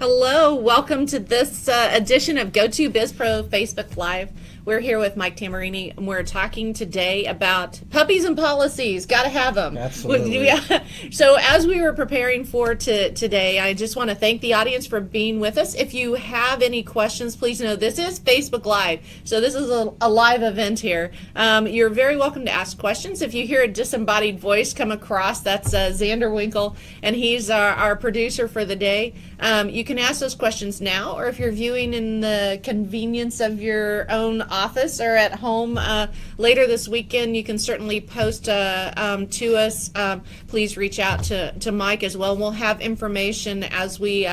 Hello, welcome to this edition of GoTo Biz Pro Facebook Live. We're here with Mike Tamburini, and we're talking today about puppies and policies. Got to have them. Absolutely. So as we were preparing for today, I just want to thank the audience for being with us. If you have any questions, please know this is Facebook Live, so this is a live event here. You're very welcome to ask questions. If you hear a disembodied voice come across, that's Xander Winkle, and he's our producer for the day. You can ask those questions now, or if you're viewing in the convenience of your own office or at home later this weekend, you can certainly post to us. Please reach out to Mike as well. We'll have information as we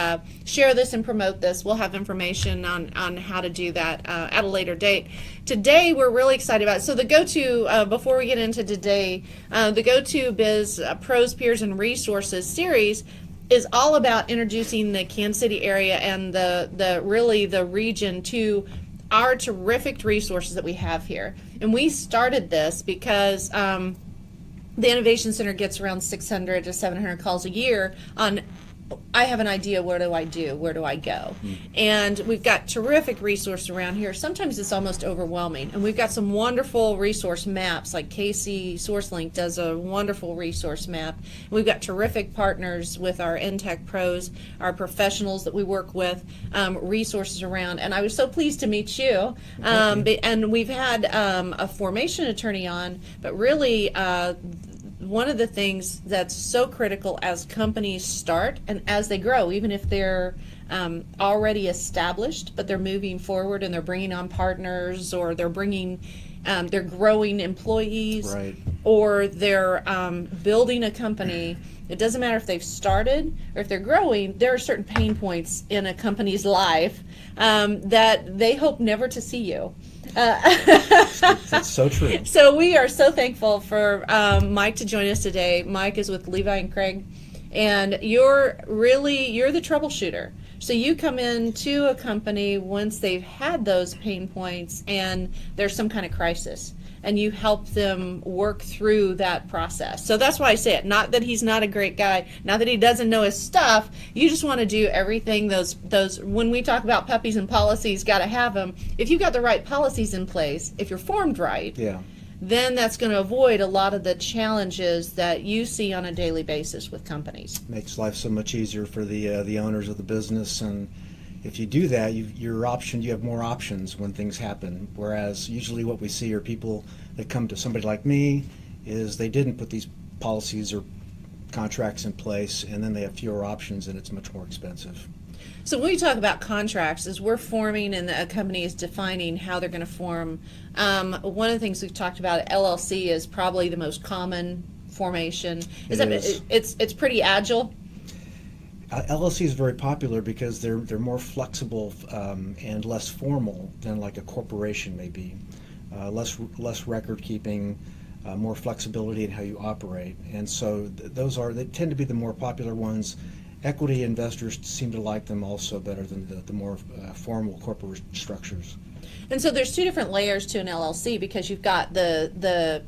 share this and promote this. We'll have information on how to do that at a later date. Today, we're really excited about it. So the GoTo, before we get into today, the GoTo Biz Pros, Peers, and Resources series is all about introducing the Kansas City area and the region to our terrific resources that we have here. And we started this because the Innovation Center gets around 600 to 700 calls a year on, I have an idea, where do I go? And we've got terrific resources around here. Sometimes it's almost overwhelming. And we've got some wonderful resource maps, like Casey SourceLink does a wonderful resource map. We've got terrific partners with our NTech pros, our professionals that we work with, resources around. And I was so pleased to meet you. And we've had a formation attorney on, but really one of the things that's so critical as companies start and as they grow, even if they're already established, but they're moving forward and they're bringing on partners, or they're growing employees, Right. or they're building a company. It doesn't matter if they've started or if they're growing. There are certain pain points in a company's life that they hope never to see you. That's so true. So we are so thankful for Mike to join us today. Mike is with Levi and Craig, and you're the troubleshooter. So you come into a company once they've had those pain points and there's some kind of crisis, and you help them work through that process. So that's why I say it. Not that he's not a great guy, not that he doesn't know his stuff. You just want to do everything. Those when we talk about puppies and policies, got to have them. If you've got the right policies in place, if you're formed right, then that's going to avoid a lot of the challenges that you see on a daily basis with companies. Makes life so much easier for the owners of the business, and if you do that, you have more options when things happen. Whereas usually what we see are people that come to somebody like me is they didn't put these policies or contracts in place, and then they have fewer options, and it's much more expensive. So when we talk about contracts, as we're forming and a company is defining how they're going to form, one of the things we've talked about, LLC is probably the most common formation. It's pretty agile. LLC is very popular because they're more flexible and less formal than like a corporation may be. Less record keeping, more flexibility in how you operate, and so they tend to be the more popular ones. Equity investors seem to like them also better than the more formal corporate structures. And so there's two different layers to an LLC, because you've got the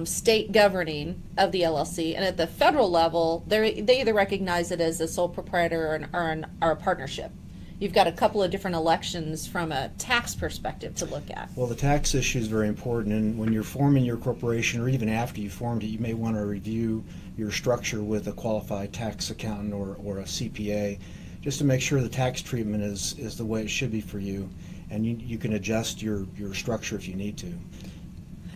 state governing of the LLC, and at the federal level, they either recognize it as a sole proprietor or a partnership. You've got a couple of different elections from a tax perspective to look at. Well, the tax issue is very important, and when you're forming your corporation, or even after you formed it, you may want to review your structure with a qualified tax accountant or a CPA, just to make sure the tax treatment is the way it should be for you, and you can adjust your structure if you need to.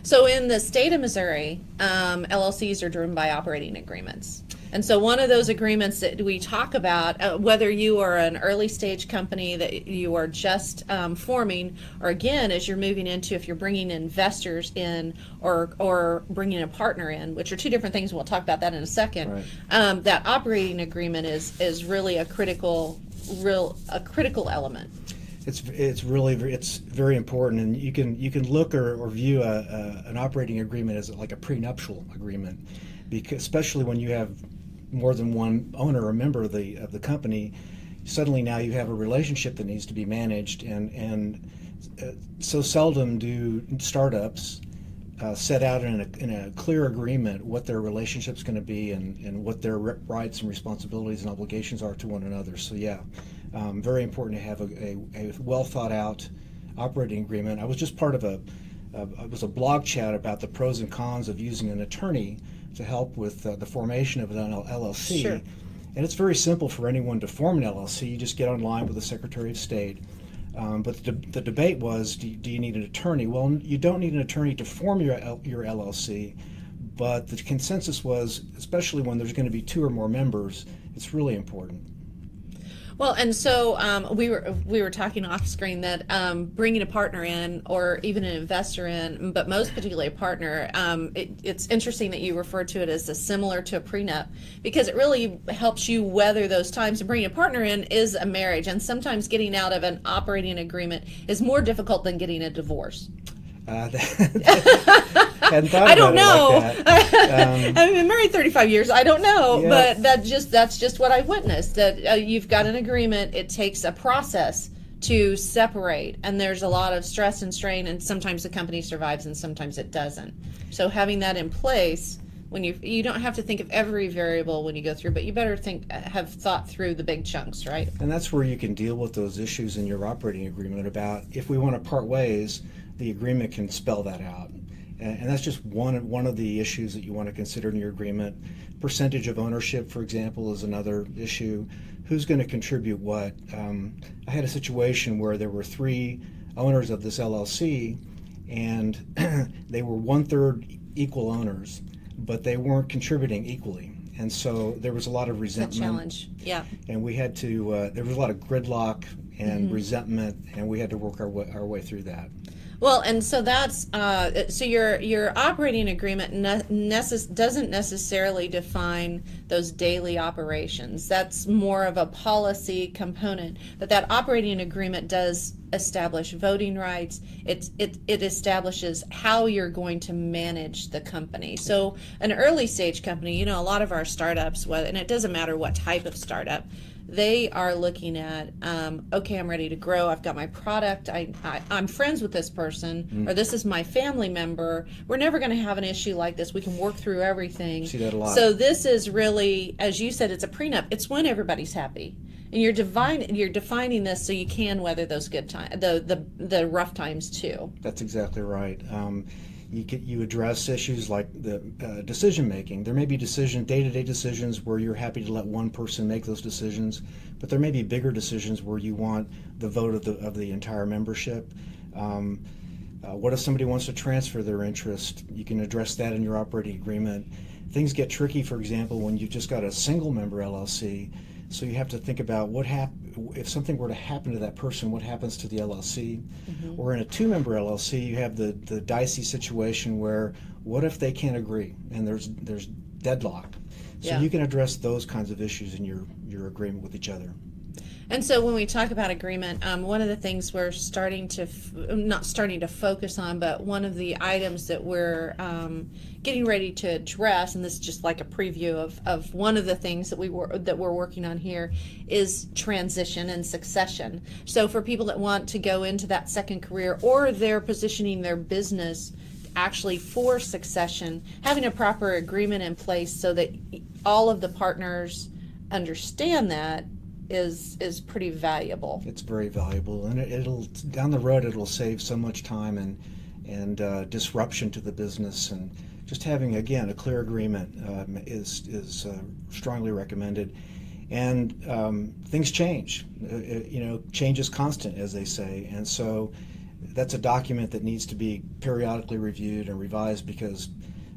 So in the state of Missouri, LLCs are driven by operating agreements. And so one of those agreements that we talk about, whether you are an early stage company that you are just forming, or again, as you're moving into, if you're bringing investors in or bringing a partner in, which are two different things, we'll talk about that in a second, right. That operating agreement is really a critical element. It's very important, and you can look or view an operating agreement as like a prenuptial agreement, because especially when you have more than one owner or member of the company, suddenly now you have a relationship that needs to be managed, and so seldom do startups set out in a clear agreement what their relationship's going to be and what their rights and responsibilities and obligations are to one another. So yeah, very important to have a well thought out operating agreement. I was just part of it was a blog chat about the pros and cons of using an attorney to help with the formation of an LLC. Sure. And it's very simple for anyone to form an LLC. You just get online with the Secretary of State. But the debate was, do you need an attorney? Well, you don't need an attorney to form your LLC, but the consensus was, especially when there's going to be 2 or more members, it's really important. Well, and so we were talking off screen that bringing a partner in, or even an investor in, but most particularly a partner, it's interesting that you refer to it as similar to a prenup, because it really helps you weather those times. And bringing a partner in is a marriage, and sometimes getting out of an operating agreement is more difficult than getting a divorce. I don't know. Like that. I've been married 35 years. I don't know, Yeah. but that's just what I've witnessed. That you've got an agreement. It takes a process to separate, and there's a lot of stress and strain. And sometimes the company survives, and sometimes it doesn't. So having that in place, when you don't have to think of every variable when you go through, but you better have thought through the big chunks, right? And that's where you can deal with those issues in your operating agreement about if we want to part ways, the agreement can spell that out. And that's just one of the issues that you want to consider in your agreement. Percentage of ownership, for example, is another issue. Who's going to contribute what? I had a situation where there were 3 owners of this LLC, and they were 1/3 equal owners, but they weren't contributing equally. And so there was a lot of resentment. It's a challenge, yeah. And we had to, there was a lot of gridlock and resentment, and we had to work our way through that. Well, and so that's so your operating agreement doesn't necessarily define those daily operations. That's more of a policy component. But that operating agreement does establish voting rights. It establishes how you're going to manage the company. So an early stage company, a lot of our startups, and it doesn't matter what type of startup, they are looking at, okay, I'm ready to grow. I've got my product. I'm friends with this person, or this is my family member. We're never going to have an issue like this. We can work through everything. See that a lot. So this is really, as you said, it's a prenup. It's when everybody's happy, and you're defining this so you can weather those good times, the rough times too. That's exactly right. You address issues like the decision making. There may be day-to-day decisions where you're happy to let one person make those decisions, but there may be bigger decisions where you want the vote of the entire membership. What if somebody wants to transfer their interest? You can address that in your operating agreement. Things get tricky, for example, when you've just got a single member LLC. So you have to think about if something were to happen to that person, what happens to the LLC? Or in a 2-member LLC, you have the dicey situation where what if they can't agree and there's deadlock? So you can address those kinds of issues in your agreement with each other. And so when we talk about agreement, one of the things we're not starting to focus on, but one of the items that we're getting ready to address, and this is just like a preview of one of the things that we're working on here, is transition and succession. So for people that want to go into that second career, or they're positioning their business actually for succession, having a proper agreement in place so that all of the partners understand that is pretty valuable. It's very valuable, and it'll down the road it'll save so much time and disruption to the business, and just having again a clear agreement is strongly recommended. And things change. Change is constant, as they say, and so that's a document that needs to be periodically reviewed and revised because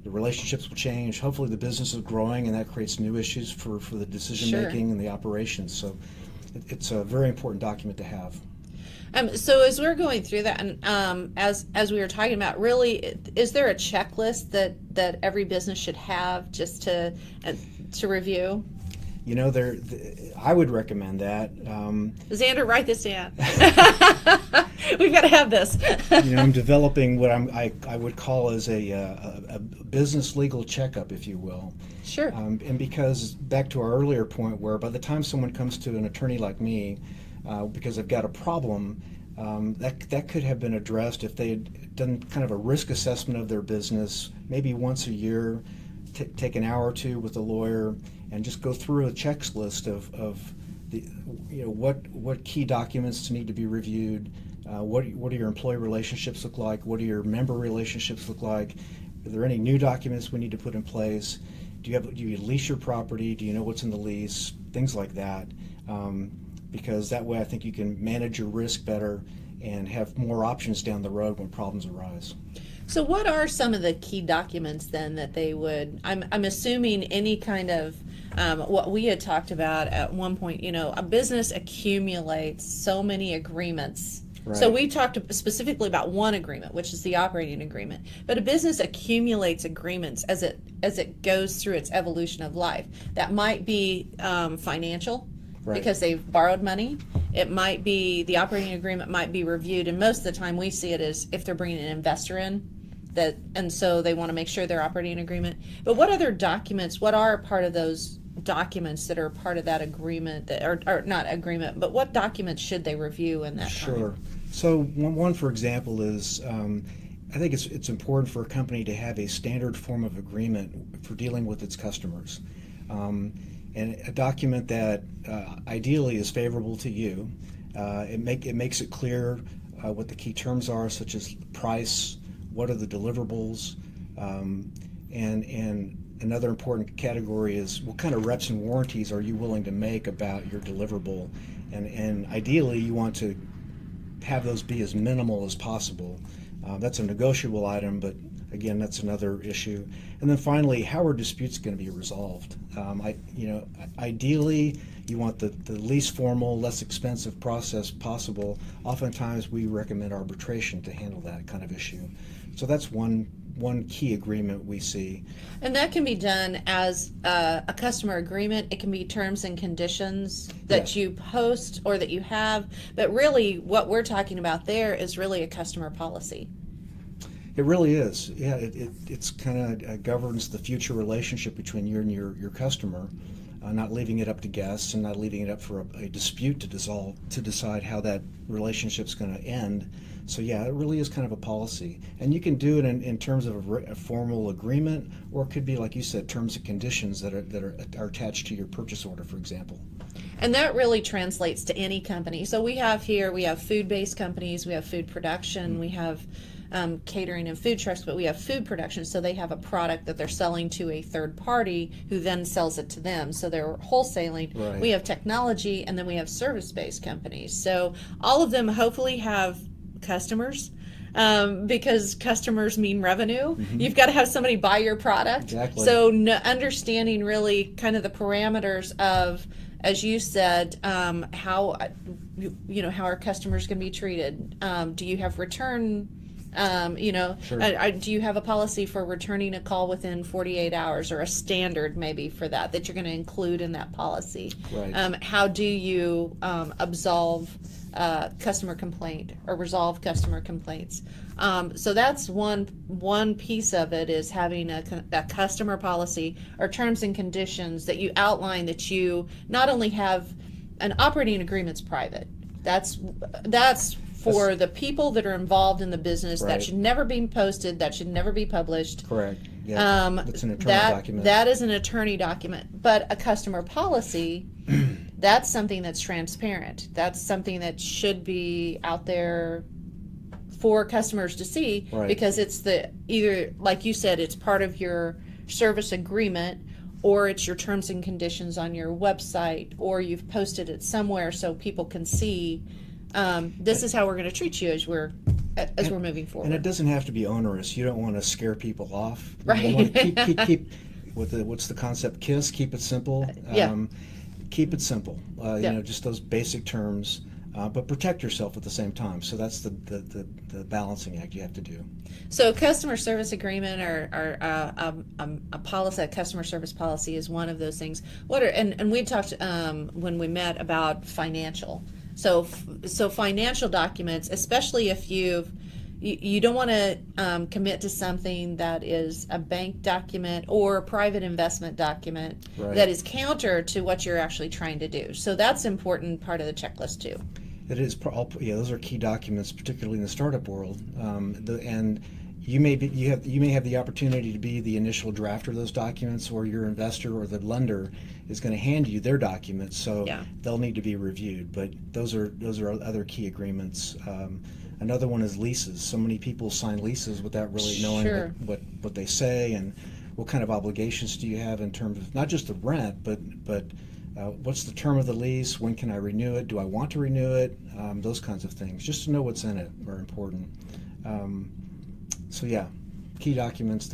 the relationships will change. Hopefully the business is growing, and that creates new issues for the decision making and the operations. So it's a very important document to have. So as we're going through that, and as we were talking about, really, is there a checklist that every business should have just to review? I would recommend that. Xander, write this down. We've got to have this. I'm developing what I would call as a business legal checkup, if you will. Sure. And because back to our earlier point, where by the time someone comes to an attorney like me, because they've got a problem, That could have been addressed if they had done kind of a risk assessment of their business, maybe once a year, take an hour or two with a lawyer, and just go through a checklist of the, what key documents need to be reviewed, what do your employee relationships look like, what do your member relationships look like, are there any new documents we need to put in place, do you lease your property, do you know what's in the lease, things like that. Because that way I think you can manage your risk better and have more options down the road when problems arise. So what are some of the key documents then that they would, I'm assuming any kind of, what we had talked about at one point, a business accumulates so many agreements. Right. So we talked specifically about one agreement, which is the operating agreement. But a business accumulates agreements as it goes through its evolution of life. That might be financial. Right. Because they've borrowed money. It might be, the operating agreement might be reviewed, and most of the time we see it as if they're bringing an investor in, and so they want to make sure their operating agreement. But what other documents, what are part of those documents that are part of that agreement, that or not agreement, but what documents should they review in that Sure. time? So one for example is, I think it's important for a company to have a standard form of agreement for dealing with its customers. And a document that ideally is favorable to you. It makes it clear what the key terms are, such as price, what are the deliverables, and another important category is what kind of reps and warranties are you willing to make about your deliverable, and ideally you want to have those be as minimal as possible. That's a negotiable item, but again, that's another issue. And then finally, how are disputes going to be resolved? Ideally, you want the least formal, less expensive process possible. Oftentimes, we recommend arbitration to handle that kind of issue. So that's one key agreement we see. And that can be done as a customer agreement. It can be terms and conditions that you post or that you have. But really, what we're talking about there is really a customer policy. It really is. Yeah, it's kind of governs the future relationship between you and your customer, not leaving it up to guests and not leaving it up for a dispute to decide how that relationship's going to end. So yeah, it really is kind of a policy, and you can do it in terms of a formal agreement, or it could be, like you said, terms and conditions that are attached to your purchase order, for example. And that really translates to any company. So we have food-based companies, we have food production, we have catering and food trucks, but we have food production, so they have a product that they're selling to a third party who then sells it to them, so they're wholesaling. Right. We have technology, and then we have service-based companies. So all of them hopefully have customers, because customers mean revenue. Mm-hmm. You've got to have somebody buy your product. Exactly. So understanding really kind of the parameters of, as you said, how our customers can be treated. Do you have return? Sure. Do you have a policy for returning a call within 48 hours, or a standard maybe for that you're going to include in that policy? Right. How do you absolve customer complaint or resolve customer complaints? So that's one piece of it, is having a customer policy or terms and conditions that you outline, that you not only have an operating agreement's private. That's for the people that are involved in the business. Right. That should never be posted. That should never be published. Correct. Yeah, that's an attorney document. That is an attorney document. But a customer policy, that's something that's transparent. That's something that should be out there for customers to see. Right. Because it's either, like you said, it's part of your service agreement, or it's your terms and conditions on your website, or you've posted it somewhere so people can see, this is how we're going to treat you as we're moving forward. And it doesn't have to be onerous. You don't want to scare people off. Right. You want to keep what's the concept? KISS. Keep it simple. Keep it simple. Just those basic terms, but protect yourself at the same time. So that's the balancing act you have to do. So customer service agreement or a policy, a customer service policy, is one of those things. And we talked when we met about financial. So financial documents, especially if you don't want to commit to something that is a bank document or a private investment document. Right. That is counter to what you're actually trying to do. So that's an important part of the checklist too. It is, yeah, those are key documents, particularly in the startup world. And you may have the opportunity to be the initial drafter of those documents, or your investor or the lender is going to hand you their documents, so Yeah. they'll need to be reviewed. But those are other key agreements. Another one is leases. So many people sign leases without really knowing Sure. what they say, and what kind of obligations do you have in terms of not just the rent, but what's the term of the lease? When can I renew it? Do I want to renew it? Those kinds of things. Just to know what's in it are important. So yeah, key documents.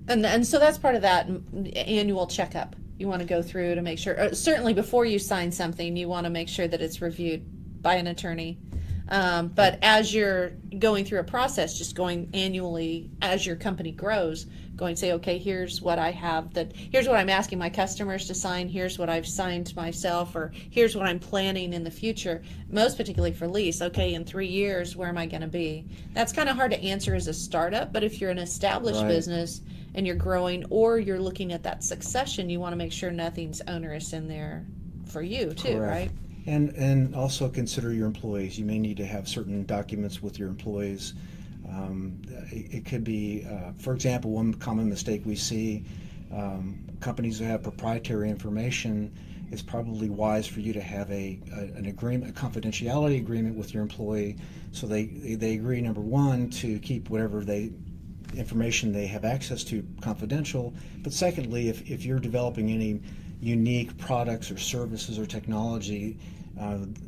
And so that's part of that annual checkup. You want to go through to make sure, certainly before you sign something, you want to make sure that it's reviewed by an attorney. But as you're going through a process, just going annually as your company grows, going to say, okay, here's what I have, here's what I'm asking my customers to sign, here's what I've signed myself, or here's what I'm planning in the future, most particularly for lease. Okay, in 3 years, where am I going to be? That's kind of hard to answer as a startup, but if you're an established Right. business and you're growing, or you're looking at that succession, you want to make sure nothing's onerous in there for you too, Correct. right? And also consider your employees. You may need to have certain documents with your employees. It could be, for example, one common mistake we see, companies that have proprietary information, it's probably wise for you to have an agreement, a confidentiality agreement with your employee, so they agree, number one, to keep whatever information they have access to confidential. But secondly, if you're developing any unique products or services or technology,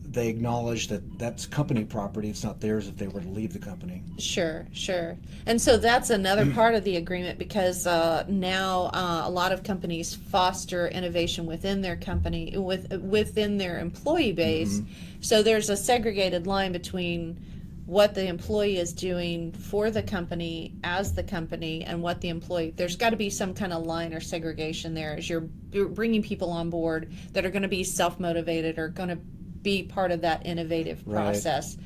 they acknowledge that that's company property. It's not theirs if they were to leave the company. Sure, sure. And so that's another part of the agreement, because now a lot of companies foster innovation within their company, within their employee base. So there's a segregated line between what the employee is doing for the company as the company and what the employee, there's got to be some kind of line or segregation there as you're bringing people on board that are going to be self-motivated or going to be part of that innovative process.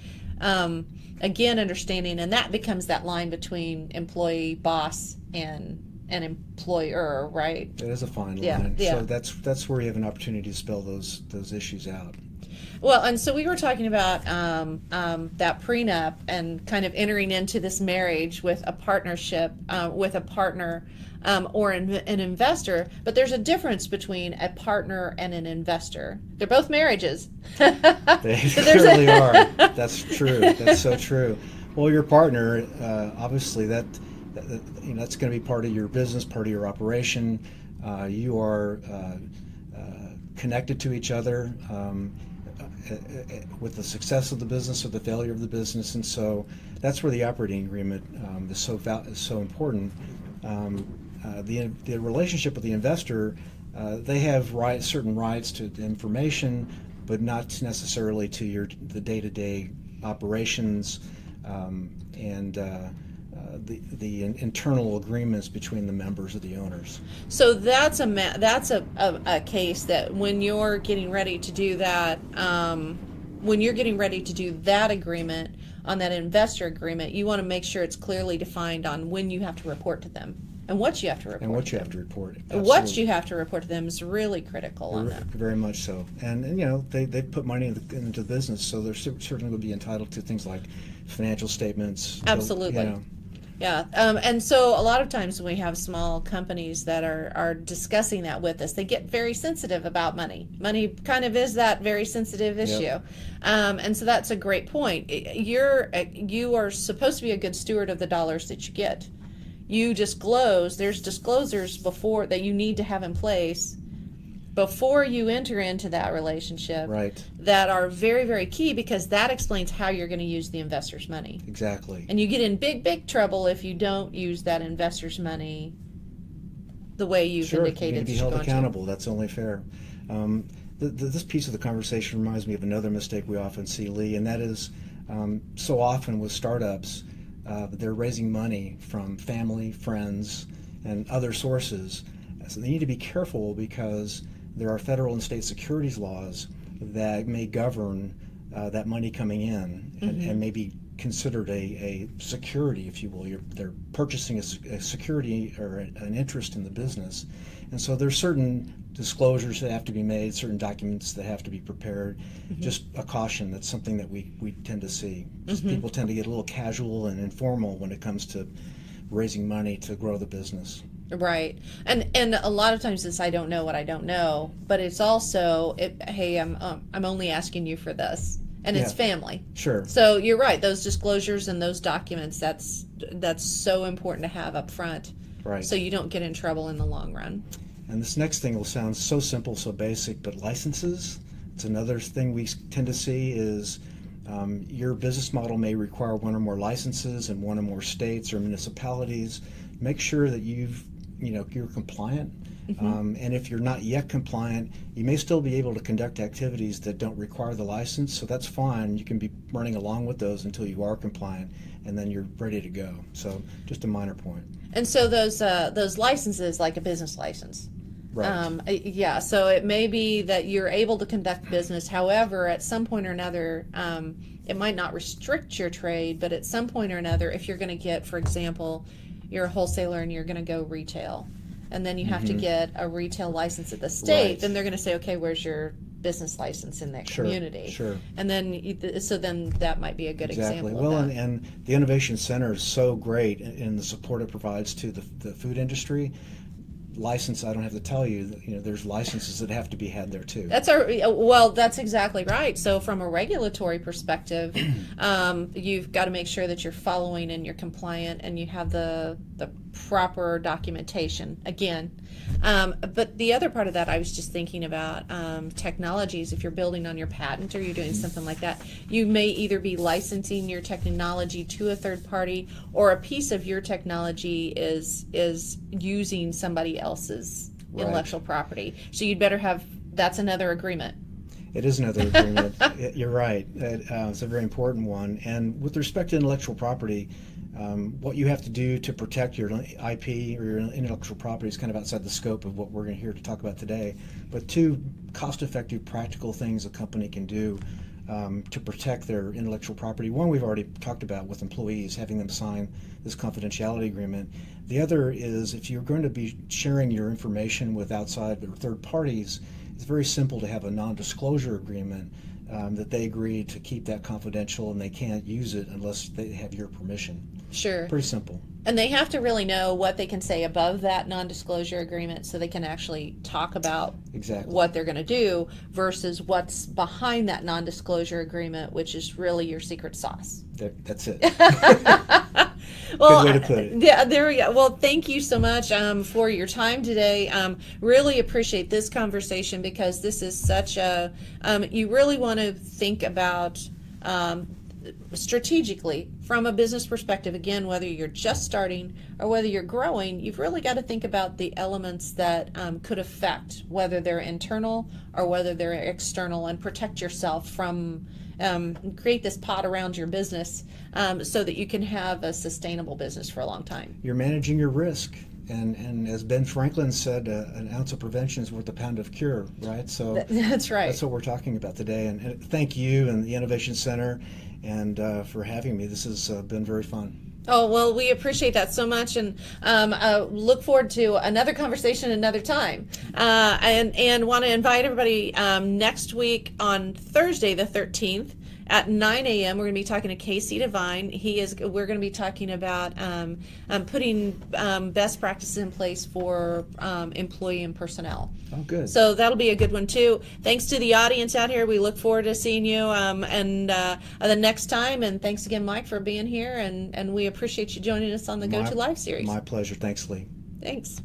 Right. Again, understanding, and that becomes that line between employee, boss, and an employer, right? It is a fine line. Yeah. So that's where you have an opportunity to spell those issues out. Well, and so we were talking about that prenup and kind of entering into this marriage with a partnership, with a partner or an investor. But there's a difference between a partner and an investor. They're both marriages. They clearly are. That's true. That's so true. Well, your partner, obviously, that's going to be part of your business, part of your operation. You are connected to each other. With the success of the business or the failure of the business, and so that's where the operating agreement is so important. The relationship with the investor, they have certain rights to the information, but not necessarily to the day-to-day operations and the internal agreements between the members of the owners. So that's a case that when you're getting ready to do that, agreement on that investor agreement, you want to make sure it's clearly defined on when you have to report to them and what you have to report. And what you have to report. Absolutely. What you have to report to them is really critical on that. Very much so. And they put money into the business, so they're certainly would be entitled to things like financial statements. Absolutely. Yeah, and so a lot of times when we have small companies that are discussing that with us, they get very sensitive about money. Money kind of is that very sensitive issue. Yep. And so that's a great point. You are supposed to be a good steward of the dollars that you get. You disclose, there's disclosures before that you need to have in place before you enter into that relationship, right, that are very, very key, because that explains how you're going to use the investor's money. Exactly. And you get in big, big trouble if you don't use that investor's money the way you've indicated. Sure, be held accountable. That's only fair. This piece of the conversation reminds me of another mistake we often see, Lee, and that is so often with startups, they're raising money from family, friends, and other sources. So they need to be careful, because there are federal and state securities laws that may govern that money coming in, and maybe considered a security, if you will. They're purchasing a security or an interest in the business. And so there's certain disclosures that have to be made, certain documents that have to be prepared. Just a caution, that's something that we tend to see. People tend to get a little casual and informal when it comes to raising money to grow the business. Right. And a lot of times it's I don't know what I don't know, but it's also hey, I'm only asking you for this. And it's family. Sure. So you're right, those disclosures and those documents, that's so important to have up front. Right. So you don't get in trouble in the long run. And this next thing will sound so simple, so basic, but licenses, it's another thing we tend to see is your business model may require one or more licenses in one or more states or municipalities. Make sure that you're compliant. And if you're not yet compliant, you may still be able to conduct activities that don't require the license, so that's fine. You can be running along with those until you are compliant, and then you're ready to go. So just a minor point. And so those licenses, like a business license. Right. Yeah, so it may be that you're able to conduct business. However, at some point or another, it might not restrict your trade, but at some point or another, if you're going to get, for example, you're a wholesaler and you're going to go retail, and then you have to get a retail license at the state, Right. then they're going to say, okay, where's your business license in that community? Sure. And then, so then that might be a good example. Well, of that. and the Innovation Center is so great in the support it provides to the food industry. License, I don't have to tell you, there's licenses that have to be had there too. That's exactly right. So from a regulatory perspective, you've got to make sure that you're following and you're compliant and you have the proper documentation again. But the other part of that, I was just thinking about technologies. If you're building on your patent or you're doing something like that, you may either be licensing your technology to a third party, or a piece of your technology is using somebody else's intellectual property. So you'd better have, that's another agreement. It is another agreement. You're right. It's a very important one. And with respect to intellectual property, what you have to do to protect your IP or your intellectual property is kind of outside the scope of what we're going to hear to talk about today. But two cost-effective, practical things a company can do to protect their intellectual property. One we've already talked about with employees, having them sign this confidentiality agreement. The other is if you're going to be sharing your information with outside or third parties, it's very simple to have a non-disclosure agreement that they agree to keep that confidential and they can't use it unless they have your permission. Sure. Pretty simple. And they have to really know what they can say above that non-disclosure agreement so they can actually talk about what they're going to do versus what's behind that non-disclosure agreement, which is really your secret sauce. That's it. Well, good way to put it. Yeah, there we go. Well, thank you so much for your time today. Really appreciate this conversation because this is such a, you really want to think about strategically from a business perspective. Again, whether you're just starting or whether you're growing, you've really got to think about the elements that could affect whether they're internal or whether they're external, and protect yourself from create this pot around your business so that you can have a sustainable business for a long time. You're managing your risk. And as Ben Franklin said, an ounce of prevention is worth a pound of cure, right? So that's right. That's what we're talking about today. And thank you and the Innovation Center and for having me. This has been very fun. Oh, well, we appreciate that so much, and look forward to another conversation another time. And want to invite everybody next week on Thursday the 13th at 9 a.m. We're going to be talking to Casey Devine. We're going to be talking about putting best practices in place for employee and personnel. Oh, good. So that'll be a good one too. Thanks to the audience out here. We look forward to seeing you the next time. And thanks again, Mike, for being here. And we appreciate you joining us on the GoTo Live series. My pleasure. Thanks, Lee. Thanks.